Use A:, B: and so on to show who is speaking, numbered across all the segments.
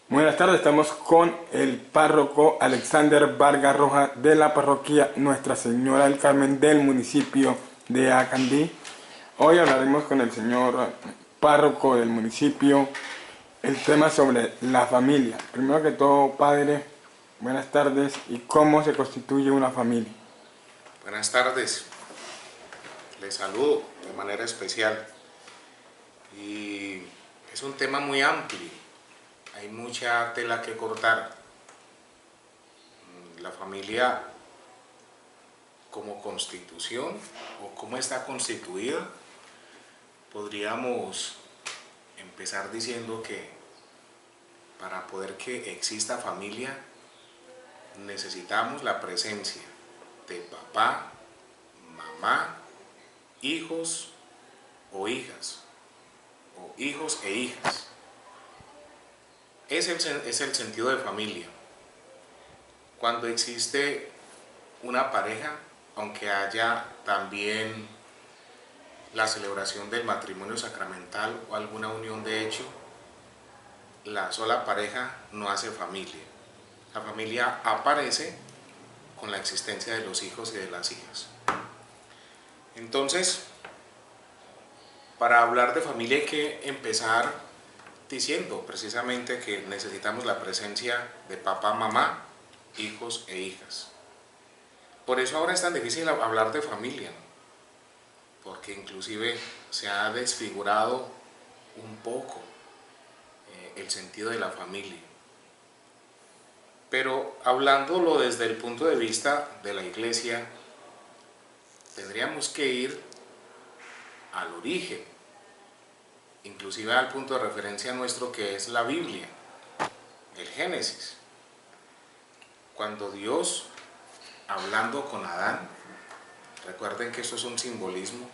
A: Buenas tardes, estamos con el párroco Alexander Vargas Rojas de la parroquia Nuestra Señora del Carmen del municipio de Acandí. Hoy hablaremos con el señor párroco del municipio el tema sobre la familia. Primero que todo, padre, buenas tardes y cómo se constituye una familia.
B: Buenas tardes, les saludo de manera especial y es un tema muy amplio, hay mucha tela que cortar. La familia como constitución o cómo está constituida, podríamos empezar diciendo que para poder que exista familia necesitamos la presencia de papá, mamá, hijos o hijas, o hijos e hijas. Es el sentido de familia. Cuando existe una pareja, aunque haya también la celebración del matrimonio sacramental o alguna unión de hecho, la sola pareja no hace familia. La familia aparece con la existencia de los hijos y de las hijas. Entonces, para hablar de familia hay que empezar diciendo precisamente que necesitamos la presencia de papá, mamá, hijos e hijas. Por eso ahora es tan difícil hablar de familia, ¿no? Porque inclusive se ha desfigurado un poco el sentido de la familia. Pero hablándolo desde el punto de vista de la Iglesia, tendríamos que ir al origen, inclusive al punto de referencia nuestro que es la Biblia, el Génesis. Cuando Dios, hablando con Adán, recuerden que esto es un simbolismo,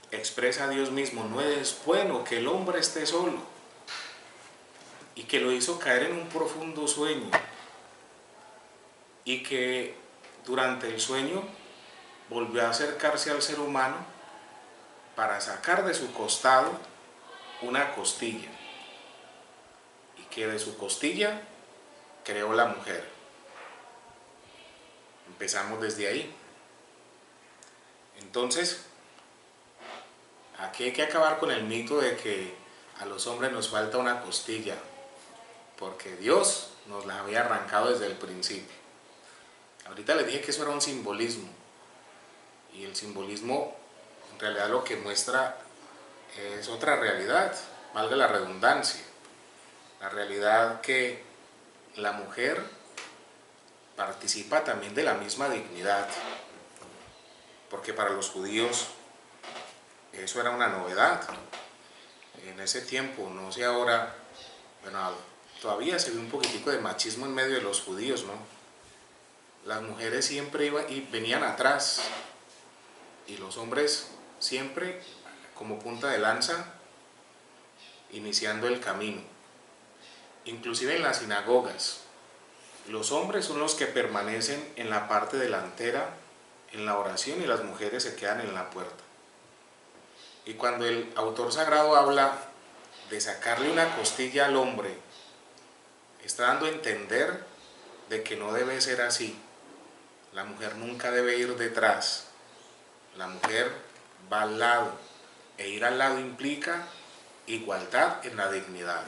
B: expresa a Dios mismo: no es bueno que el hombre esté solo, y que lo hizo caer en un profundo sueño, y que durante el sueño volvió a acercarse al ser humano para sacar de su costado una costilla, y que de su costilla creó la mujer. Empezamos desde ahí. Entonces, aquí hay que acabar con el mito de que a los hombres nos falta una costilla, porque Dios nos la había arrancado desde el principio. Ahorita les dije que eso era un simbolismo, y el simbolismo en realidad lo que muestra es otra realidad, valga la redundancia, la realidad que la mujer participa también de la misma dignidad, porque para los judíos eso era una novedad. En ese tiempo, no sé ahora, bueno, todavía se ve un poquitico de machismo en medio de los judíos, ¿no? Las mujeres siempre iban y venían atrás, y los hombres siempre como punta de lanza, iniciando el camino. Inclusive en las sinagogas, los hombres son los que permanecen en la parte delantera en la oración, y las mujeres se quedan en la puerta. Y cuando el autor sagrado habla de sacarle una costilla al hombre, está dando a entender de que no debe ser así. La mujer nunca debe ir detrás, la mujer va al lado, e ir al lado implica igualdad en la dignidad.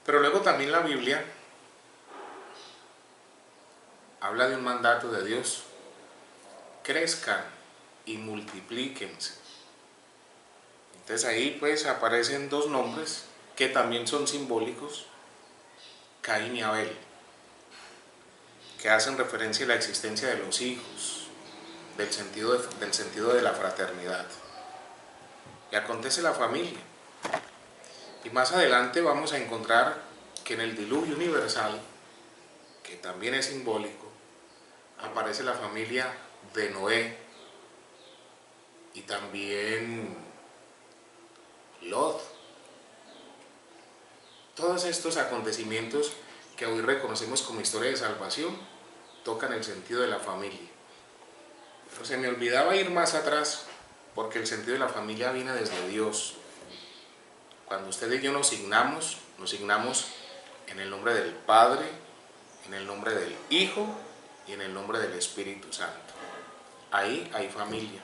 B: Pero luego también la Biblia habla de un mandato de Dios: crezcan y multiplíquense. Entonces ahí pues aparecen dos nombres que también son simbólicos, Caín y Abel, que hacen referencia a la existencia de los hijos, del sentido de la fraternidad. Y acontece la familia. Y más adelante vamos a encontrar que en el diluvio universal, que también es simbólico, aparece la familia de Noé, y también Lot. Todos estos acontecimientos que hoy reconocemos como historia de salvación tocan el sentido de la familia. Pero se me olvidaba ir más atrás, porque el sentido de la familia viene desde Dios. Cuando usted y yo nos signamos en el nombre del Padre, en el nombre del Hijo y en el nombre del Espíritu Santo. Ahí hay familia,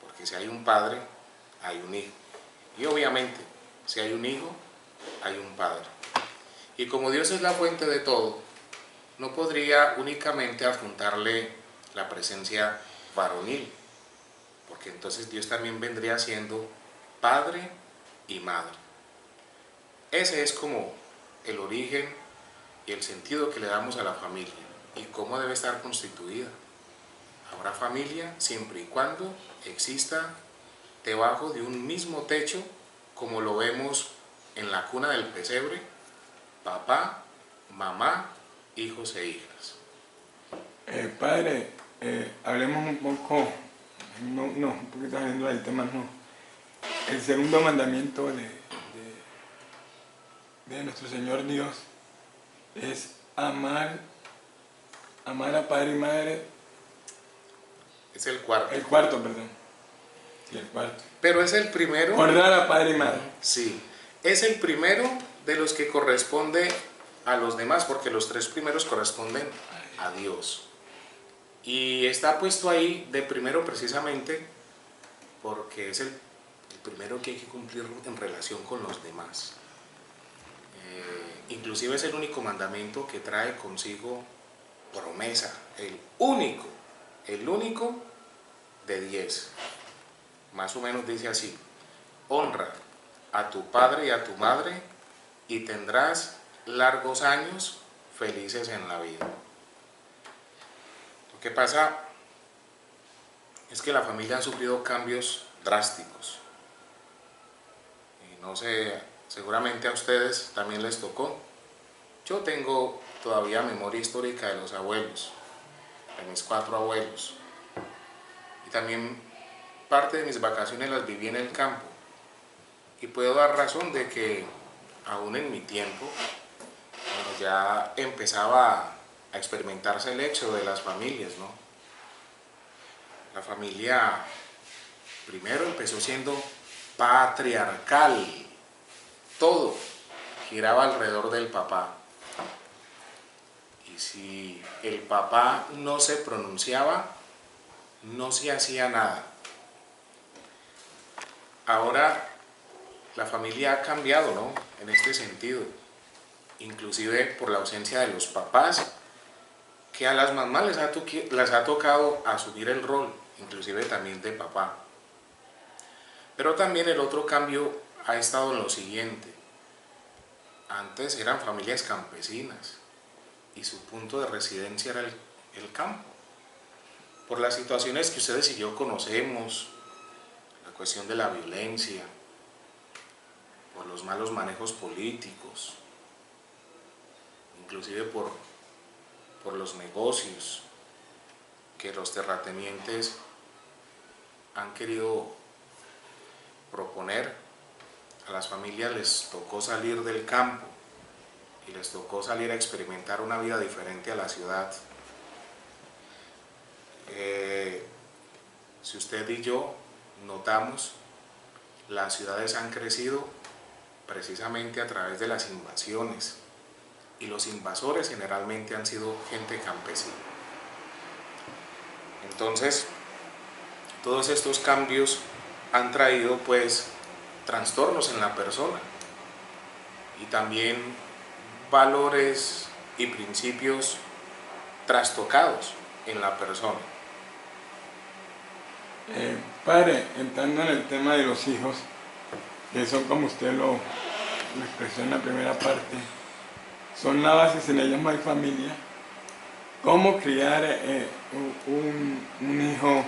B: porque si hay un padre, hay un hijo. Y obviamente, si hay un hijo, hay un padre. Y como Dios es la fuente de todo, no podría únicamente adjuntarle la presencia varonil, porque entonces Dios también vendría siendo padre y madre. Ese es como el origen y el sentido que le damos a la familia y cómo debe estar constituida. Habrá familia siempre y cuando exista debajo de un mismo techo, como lo vemos en la cuna del pesebre, papá, mamá, hijos e hijas.
A: Padre, hablemos un poco, un poquito saliendo del tema, no. El segundo mandamiento de nuestro Señor Dios es amar a padre y madre.
B: Es el cuarto.
A: El cuarto, perdón. Sí, el cuarto.
B: Pero es el primero.
A: Honrar a padre y madre.
B: Sí, es el primero de los que corresponde a los demás, porque los tres primeros corresponden a Dios. Y está puesto ahí de primero precisamente porque es el primero que hay que cumplir en relación con los demás. Inclusive es el único mandamiento que trae consigo promesa, el único de 10. Más o menos dice así: honra a tu padre y a tu madre y tendrás largos años felices en la vida. Lo que pasa es que la familia ha sufrido cambios drásticos. Y no sé, seguramente a ustedes también les tocó. Yo tengo todavía memoria histórica de los abuelos, de mis 4 abuelos. Y también parte de mis vacaciones las viví en el campo. Y puedo dar razón de que aún en mi tiempo, cuando ya empezaba a experimentarse el hecho de las familias, ¿no? La familia primero empezó siendo patriarcal. Todo giraba alrededor del papá. Y si el papá no se pronunciaba, no se hacía nada. Ahora la familia ha cambiado, ¿no? En este sentido, inclusive por la ausencia de los papás, que a las mamás les ha tocado asumir el rol, inclusive también de papá. Pero también el otro cambio ha estado en lo siguiente: antes eran familias campesinas y su punto de residencia era el campo. Por las situaciones que ustedes y yo conocemos, la cuestión de la violencia, por los malos manejos políticos, inclusive por los negocios que los terratenientes han querido proponer, a las familias les tocó salir del campo y les tocó salir a experimentar una vida diferente a la ciudad. Si usted y yo notamos, las ciudades han crecido precisamente a través de las invasiones, y los invasores generalmente han sido gente campesina. Entonces, todos estos cambios han traído pues trastornos en la persona y también valores y principios trastocados en la persona.
A: Padre, entrando en el tema de los hijos, que son, como usted lo expresó en la primera parte, son la base, sin ellos no hay familia. ¿Cómo criar un hijo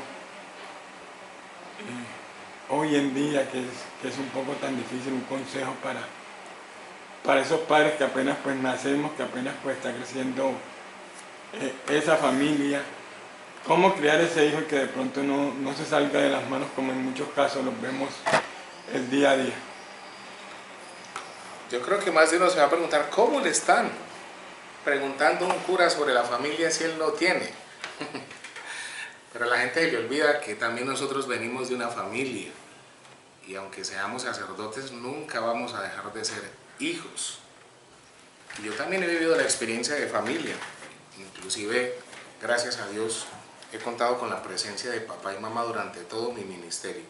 A: hoy en día, que es un poco tan difícil? Un consejo para esos padres que apenas pues nacemos, que apenas pues está creciendo esa familia. ¿Cómo criar ese hijo y que de pronto no se salga de las manos, como en muchos casos los vemos el día a día?
B: Yo creo que más de uno se va a preguntar: ¿cómo le están preguntando a un cura sobre la familia si él no tiene? Pero a la gente se le olvida que también nosotros venimos de una familia y aunque seamos sacerdotes, nunca vamos a dejar de ser hijos. Y yo también he vivido la experiencia de familia, inclusive, gracias a Dios, he contado con la presencia de papá y mamá durante todo mi ministerio.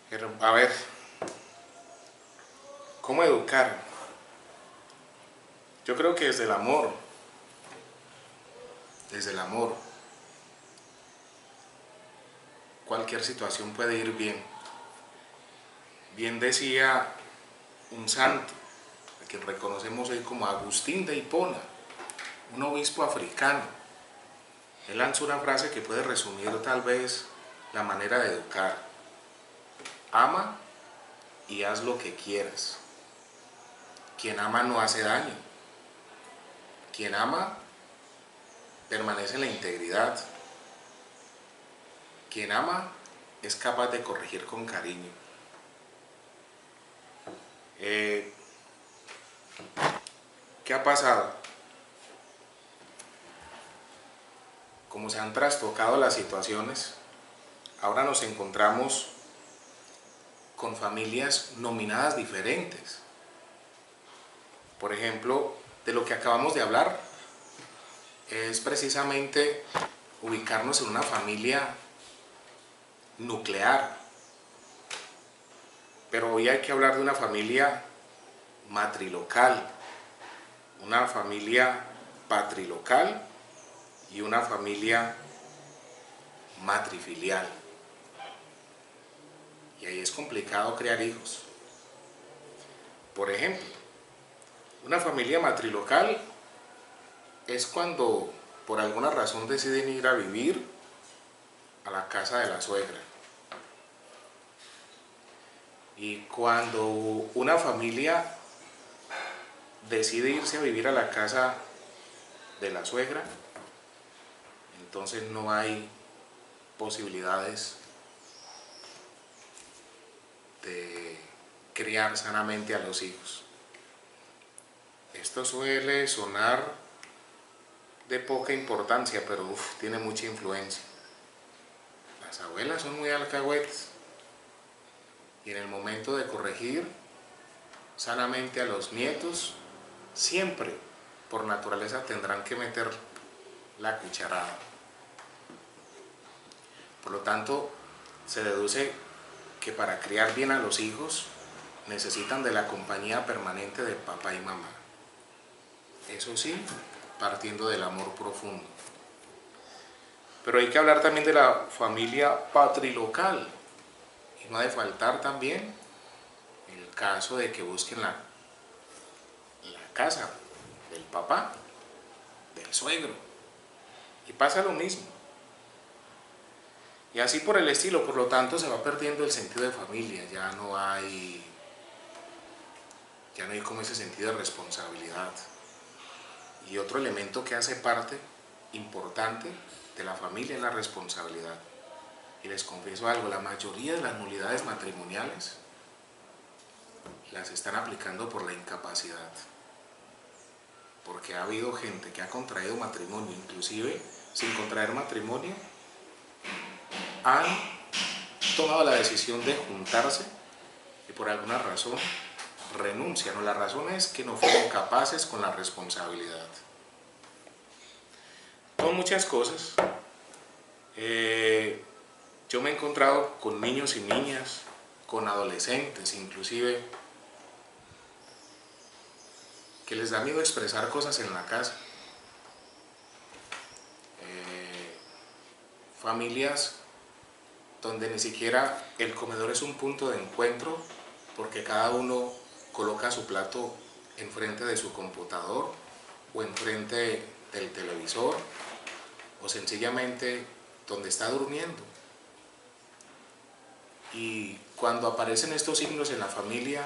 B: Pero, a ver, ¿cómo educar? Yo creo que desde el amor, cualquier situación puede ir bien. Bien decía un santo, a quien reconocemos hoy como Agustín de Hipona, un obispo africano. Él lanzó una frase que puede resumir tal vez la manera de educar. Ama y haz lo que quieras. Quien ama no hace daño. Quien ama permanece en la integridad. Quien ama es capaz de corregir con cariño. ¿Qué ha pasado? Como se han trastocado las situaciones, ahora nos encontramos con familias nominadas diferentes. Por ejemplo, de lo que acabamos de hablar es precisamente ubicarnos en una familia nuclear. Pero hoy hay que hablar de una familia matrilocal, una familia patrilocal y una familia matrifilial. Y ahí es complicado crear hijos. Por ejemplo, una familia matrilocal es cuando por alguna razón deciden ir a vivir a la casa de la suegra. Y cuando una familia decide irse a vivir a la casa de la suegra, entonces no hay posibilidades de criar sanamente a los hijos. Esto suele sonar de poca importancia, pero tiene mucha influencia. Las abuelas son muy alcahuetes y en el momento de corregir sanamente a los nietos, siempre por naturaleza tendrán que meter la cucharada. Por lo tanto, se deduce que para criar bien a los hijos necesitan de la compañía permanente de papá y mamá. Eso sí, partiendo del amor profundo. Pero hay que hablar también de la familia patrilocal. Y no ha de faltar también el caso de que busquen la casa del papá, del suegro. Y pasa lo mismo. Y así por el estilo, por lo tanto se va perdiendo el sentido de familia, ya no hay como ese sentido de responsabilidad. Y otro elemento que hace parte importante de la familia es la responsabilidad. Y les confieso algo, la mayoría de las nulidades matrimoniales las están aplicando por la incapacidad. Porque ha habido gente que ha contraído matrimonio, inclusive sin contraer matrimonio, han tomado la decisión de juntarse y por alguna razón renuncian, o la razón es que no fueron capaces con la responsabilidad. Son muchas cosas. Yo me he encontrado con niños y niñas, con adolescentes inclusive, que les da miedo expresar cosas en la casa. Familias donde ni siquiera el comedor es un punto de encuentro, porque cada uno coloca su plato enfrente de su computador o enfrente del televisor o sencillamente donde está durmiendo. Y cuando aparecen estos signos en la familia,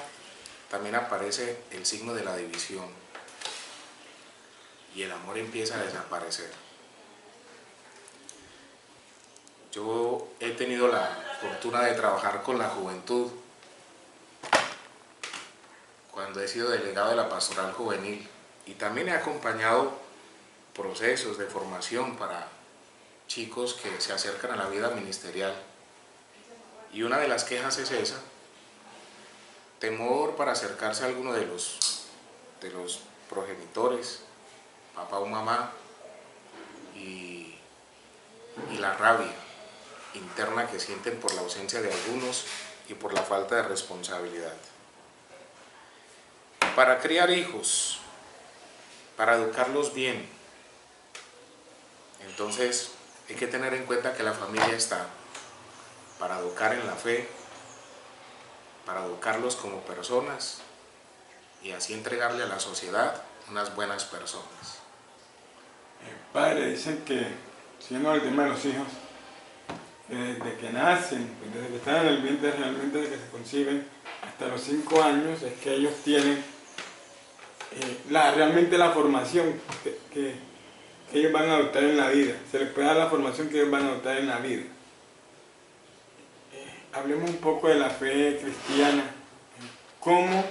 B: también aparece el signo de la división y el amor empieza a desaparecer. Yo he tenido la fortuna de trabajar con la juventud cuando he sido delegado de la pastoral juvenil y también he acompañado procesos de formación para chicos que se acercan a la vida ministerial. Y una de las quejas es esa: temor para acercarse a alguno de los progenitores, papá o mamá, y la rabia interna que sienten por la ausencia de algunos y por la falta de responsabilidad. Para criar hijos, para educarlos bien, entonces hay que tener en cuenta que la familia está para educar en la fe, para educarlos como personas y así entregarle a la sociedad unas buenas personas.
A: Padre, dicen que, siendo el tema de los hijos, que desde que nacen, desde que están en el vientre, realmente desde que se conciben, hasta los 5 años, es que ellos tienen realmente la formación que ellos van a adoptar en la vida. Se les puede dar la formación que ellos van a adoptar en la vida. Hablemos un poco de la fe cristiana. ¿Cómo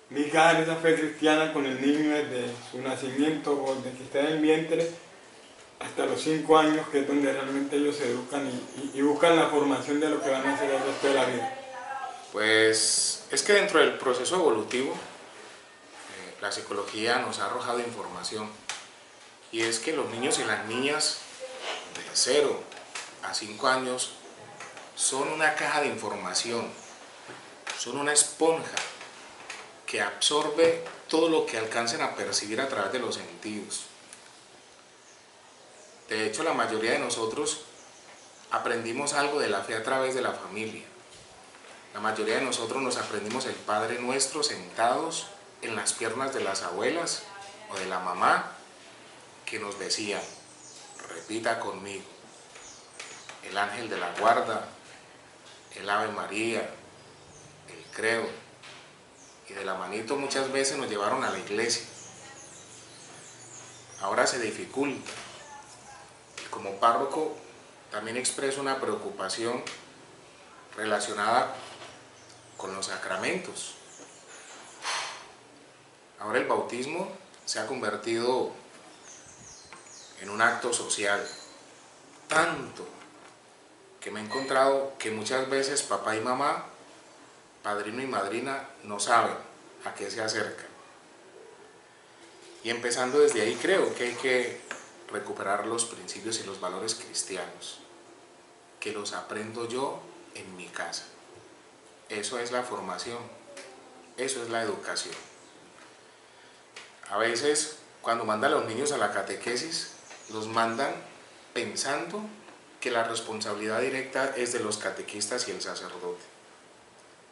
A: ligar esa fe cristiana con el niño desde su nacimiento o desde que está en el vientre hasta los 5 años, que es donde realmente ellos se educan y buscan la formación de lo que van a hacer el resto de la vida?
B: Pues es que dentro del proceso evolutivo, la psicología nos ha arrojado información, y es que los niños y las niñas de 0 a 5 años son una caja de información, son una esponja que absorbe todo lo que alcancen a percibir a través de los sentidos. De hecho, la mayoría de nosotros aprendimos algo de la fe a través de la familia. La mayoría de nosotros nos aprendimos el Padre Nuestro sentados en las piernas de las abuelas o de la mamá, que nos decían: repita conmigo, el ángel de la guarda, el Ave María, el Creo, y de la manito muchas veces nos llevaron a la iglesia. Ahora se dificulta. Y como párroco también expreso una preocupación relacionada con los sacramentos. Ahora el bautismo se ha convertido en un acto social, tanto que me he encontrado que muchas veces papá y mamá, padrino y madrina, no saben a qué se acercan. Y empezando desde ahí, creo que hay que recuperar los principios y los valores cristianos, que los aprendo yo en mi casa. Eso es la formación, eso es la educación. A veces, cuando mandan a los niños a la catequesis, los mandan pensando que la responsabilidad directa es de los catequistas y el sacerdote.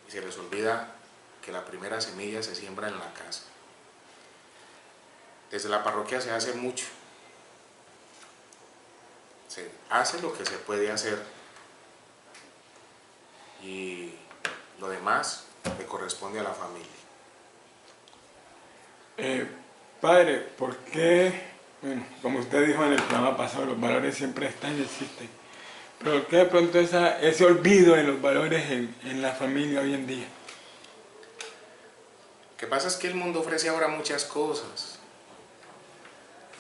B: Y se les olvida que la primera semilla se siembra en la casa. Desde la parroquia se hace mucho. Se hace lo que se puede hacer. Y lo demás le corresponde a la familia.
A: Padre, ¿por qué, bueno, como usted dijo en el programa pasado, los valores siempre están y existen? Pero ¿por qué de pronto ese olvido de los valores en la familia hoy en día?
B: Lo que pasa es que el mundo ofrece ahora muchas cosas.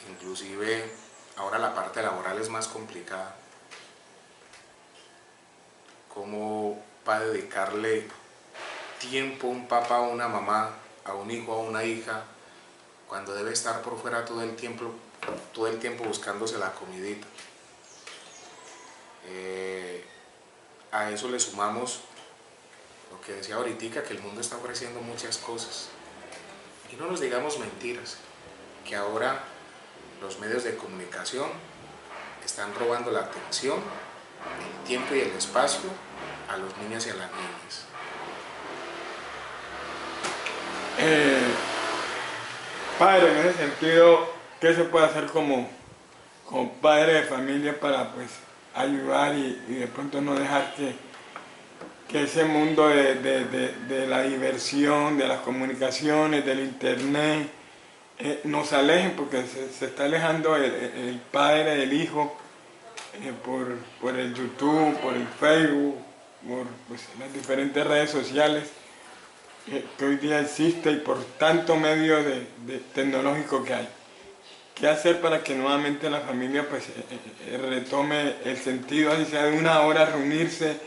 B: Inclusive ahora la parte laboral es más complicada. ¿Cómo va a dedicarle tiempo un papá o una mamá a un hijo o a una hija cuando debe estar por fuera todo el tiempo buscándose la comidita? A eso le sumamos lo que decía ahorita, que el mundo está ofreciendo muchas cosas. Y no nos digamos mentiras, que ahora los medios de comunicación están robando la atención, el tiempo y el espacio a los niños y a las niñas.
A: Padre, en ese sentido, ¿qué se puede hacer como padre de familia para pues ayudar y de pronto no dejar que ese mundo de la diversión, de las comunicaciones, del internet, nos alejen? Porque se está alejando el padre del hijo por el YouTube, por el Facebook, por pues, las diferentes redes sociales que hoy día existe y por tanto medio tecnológico que hay. ¿Qué hacer para que nuevamente la familia pues retome el sentido, así sea de una hora reunirse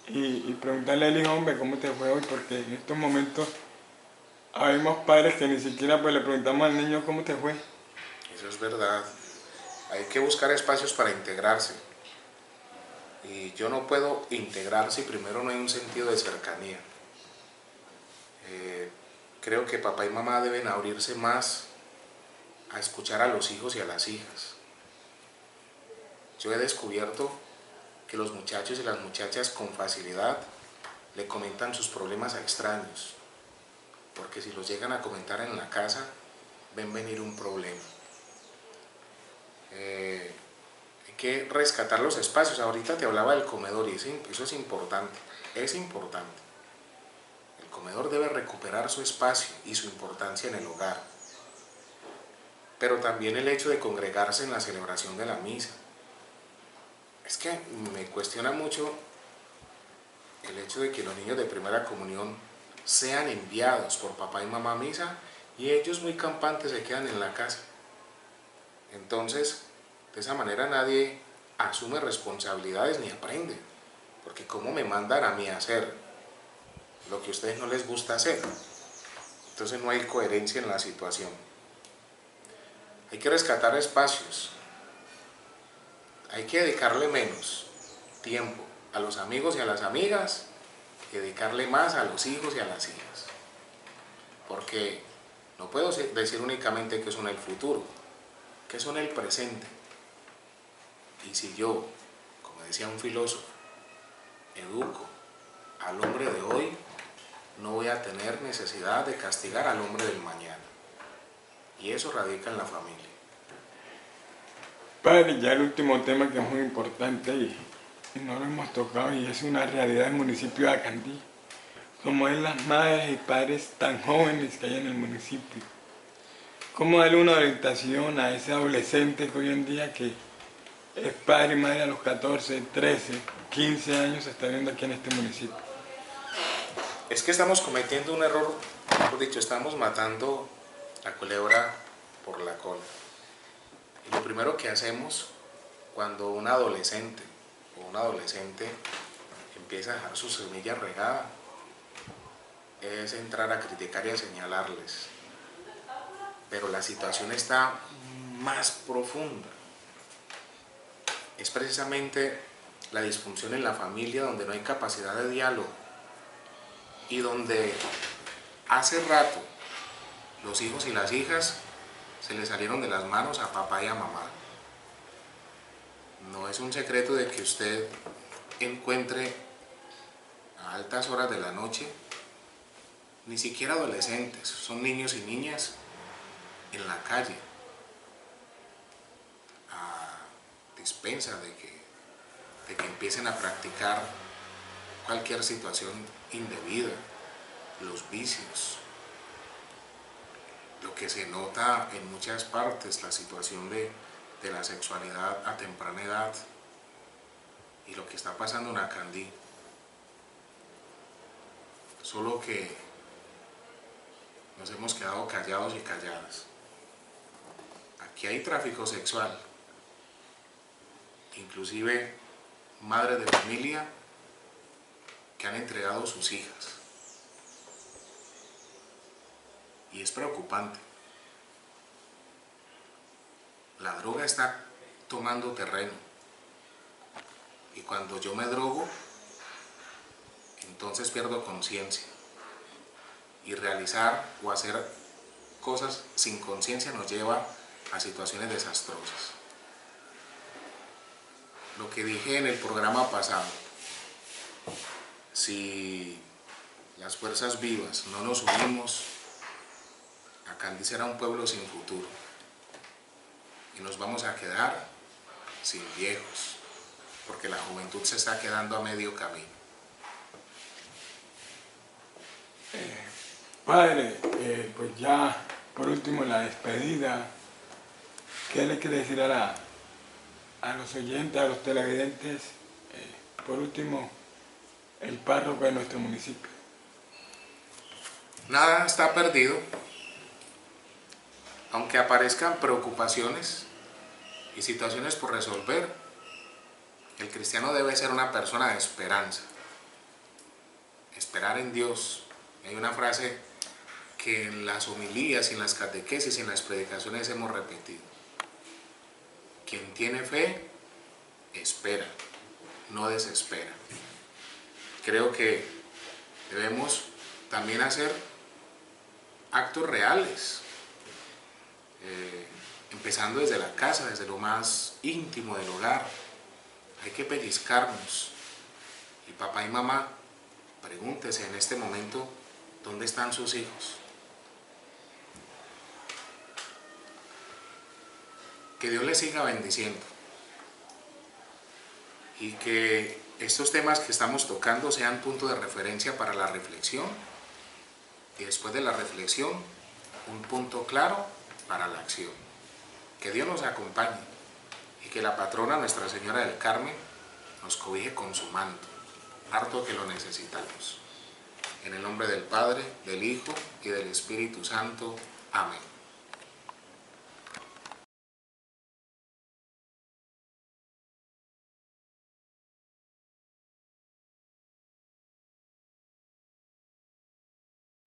A: y preguntarle al hijo, hombre, ¿cómo te fue hoy? Porque en estos momentos habemos padres que ni siquiera pues le preguntamos al niño cómo te fue.
B: Eso es verdad. Hay que buscar espacios para integrarse. Y yo no puedo integrar si primero no hay un sentido de cercanía. Creo que papá y mamá deben abrirse más a escuchar a los hijos y a las hijas. Yo he descubierto que los muchachos y las muchachas con facilidad le comentan sus problemas a extraños, porque si los llegan a comentar en la casa, ven venir un problema. Hay que rescatar los espacios. Ahorita te hablaba del comedor y eso es importante, es importante. El comedor debe recuperar su espacio y su importancia en el hogar, pero también el hecho de congregarse en la celebración de la misa. Es que me cuestiona mucho el hecho de que los niños de primera comunión sean enviados por papá y mamá a misa y ellos muy campantes se quedan en la casa. Entonces, de esa manera nadie asume responsabilidades ni aprende, porque ¿cómo me mandan a mí a hacer lo que a ustedes no les gusta hacer? Entonces no hay coherencia en la situación. Hay que rescatar espacios, hay que dedicarle menos tiempo a los amigos y a las amigas y dedicarle más a los hijos y a las hijas, porque no puedo decir únicamente que son el futuro, que son el presente. Y si yo, como decía un filósofo, educo al hombre de hoy, no voy a tener necesidad de castigar al hombre del mañana. Y eso radica en la familia.
A: Padre, ya el último tema que es muy importante y no lo hemos tocado y es una realidad del municipio de Acandí, como es las madres y padres tan jóvenes que hay en el municipio. ¿Cómo darle una orientación a ese adolescente que hoy en día que es padre y madre a los 14, 13, 15 años se está viendo aquí en este municipio?
B: Es que estamos cometiendo un error, mejor dicho, estamos matando la culebra por la cola. Y lo primero que hacemos cuando un adolescente o un adolescente empieza a dejar su semilla regada es entrar a criticar y a señalarles. Pero la situación está más profunda. Es precisamente la disfunción en la familia donde no hay capacidad de diálogo y donde hace rato los hijos y las hijas se les salieron de las manos a papá y a mamá. No es un secreto de que usted encuentre a altas horas de la noche, ni siquiera adolescentes, son niños y niñas en la calle, a dispensa de que empiecen a practicar cualquier situación indebida, los vicios. Lo que se nota en muchas partes, la situación de la sexualidad a temprana edad y lo que está pasando en Acandí. Solo que nos hemos quedado callados y calladas. Aquí hay tráfico sexual, inclusive madres de familia que han entregado sus hijas. Y es preocupante. La droga está tomando terreno. Y cuando yo me drogo, entonces pierdo conciencia. Y realizar o hacer cosas sin conciencia nos lleva a situaciones desastrosas. Lo que dije en el programa pasado, si las fuerzas vivas no nos unimos, Acandí será un pueblo sin futuro y nos vamos a quedar sin viejos, porque la juventud se está quedando a medio camino.
A: Padre, pues ya por último la despedida, ¿qué le quiere decir a los oyentes, a los televidentes? Por último, el párroco de nuestro municipio.
B: Nada está perdido. aunque aparezcan preocupaciones y situaciones por resolver, el cristiano debe ser una persona de esperanza. Esperar en Dios. Hay una frase que en las homilías, en las catequesis, en las predicaciones hemos repetido. Quien tiene fe, espera, no desespera. Creo que debemos también hacer actos reales, empezando desde la casa, desde lo más íntimo del hogar. Hay que pellizcarnos. Y papá y mamá, pregúntese en este momento, ¿dónde están sus hijos? Que Dios les siga bendiciendo. Y que estos temas que estamos tocando sean punto de referencia para la reflexión. Y después de la reflexión, un punto claro para la acción. Que Dios nos acompañe y que la patrona Nuestra Señora del Carmen nos cobije con su manto, harto que lo necesitamos. En el nombre del Padre, del Hijo y del Espíritu Santo. Amén.